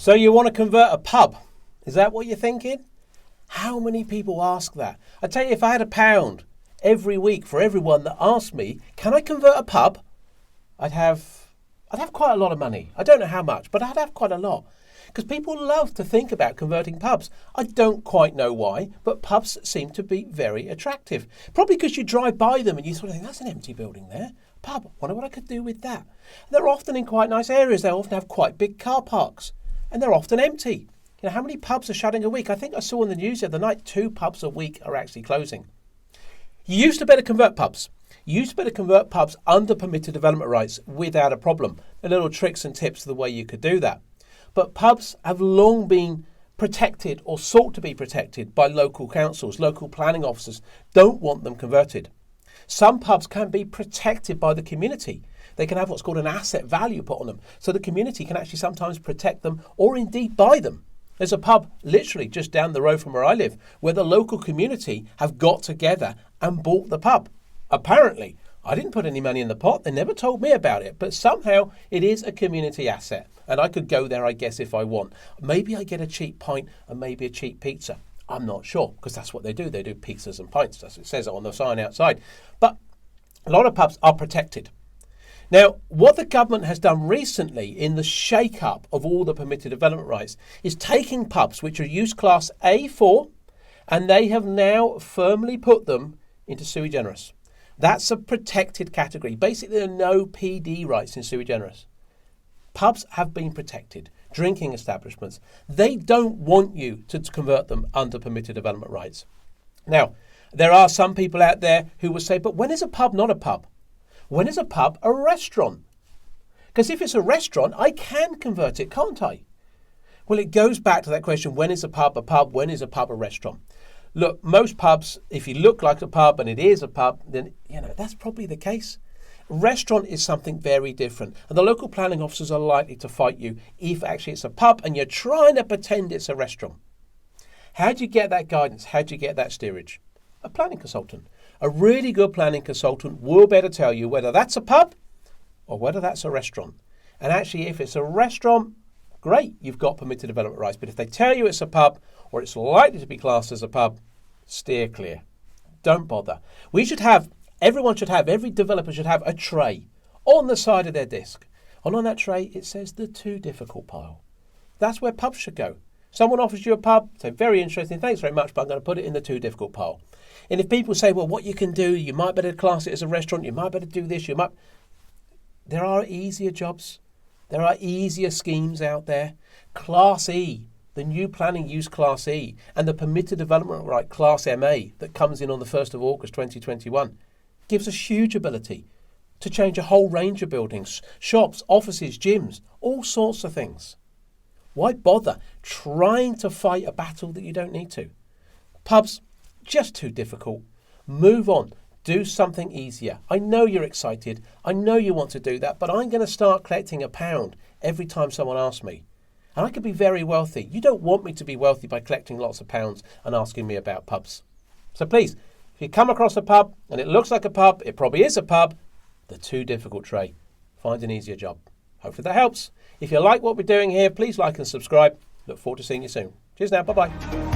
So you want to convert a pub? Is that what you're thinking? How many people ask that? I tell you, if I had £1 every week for everyone that asked me, can I convert a pub? I'd have quite a lot of money. I don't know how much, but I'd have quite a lot. Because people love to think about converting pubs. I don't quite know why, but pubs seem to be very attractive. Probably because you drive by them and you sort of think, that's an empty building there. Pub, wonder what I could do with that. They're often in quite nice areas. They often have quite big car parks. And they're often empty. You know, how many pubs are shutting a week? I think I saw in the news the other night 2 pubs a week are actually closing. You used to better convert pubs. You used to better convert pubs under permitted development rights without a problem. A little tricks and tips to the way you could do that. But pubs have long been protected or sought to be protected by local councils. Local planning officers don't want them converted. Some pubs can be protected by the community. They can have what's called an asset value put on them. So the community can actually sometimes protect them or indeed buy them. There's a pub literally just down the road from where I live where the local community have got together and bought the pub. Apparently, I didn't put any money in the pot. They never told me about it. But somehow it is a community asset. And I could go there, I guess, if I want. Maybe I get a cheap pint and maybe a cheap pizza. I'm not sure because that's what they do. They do pizzas and pints. That's what it says on the sign outside. But a lot of pubs are protected. Now, what the government has done recently in the shake-up of all the permitted development rights is taking pubs which are use class A4 and they have now firmly put them into sui generis. That's a protected category. Basically, there are no PD rights in sui generis. Pubs have been protected. Drinking establishments. They don't want you to convert them under permitted development rights. Now, there are some people out there who will say, but when is a pub not a pub? When is a pub a restaurant? Because if it's a restaurant, I can convert it, can't I? Well, it goes back to that question, when is a pub a pub? When is a pub a restaurant? Look, most pubs, if you look like a pub and it is a pub, then, that's probably the case. Restaurant is something very different. And the local planning officers are likely to fight you if actually it's a pub and you're trying to pretend it's a restaurant. How do you get that guidance? How do you get that steerage? A planning consultant. A really good planning consultant will better tell you whether that's a pub or whether that's a restaurant. And actually, if it's a restaurant, great, you've got permitted development rights. But if they tell you it's a pub or it's likely to be classed as a pub, steer clear. Don't bother. Every developer should have a tray on the side of their desk. And on that tray, it says the too difficult pile. That's where pubs should go. Someone offers you a pub, say, very interesting, thanks very much, but I'm going to put it in the too difficult pile. And if people say, well, what you can do, you might better class it as a restaurant, you might better do this, there are easier jobs. There are easier schemes out there. Class E, the new planning use Class E, and the permitted development right Class MA that comes in on the 1st of August 2021 gives us huge ability to change a whole range of buildings, shops, offices, gyms, all sorts of things. Why bother trying to fight a battle that you don't need to? Pubs, just too difficult. Move on. Do something easier. I know you're excited. I know you want to do that, but I'm going to start collecting £1 every time someone asks me. And I could be very wealthy. You don't want me to be wealthy by collecting lots of pounds and asking me about pubs. So please, if you come across a pub and it looks like a pub, it probably is a pub, the too difficult tray. Find an easier job. Hopefully that helps. If you like what we're doing here, please like and subscribe. Look forward to seeing you soon. Cheers now. Bye-bye.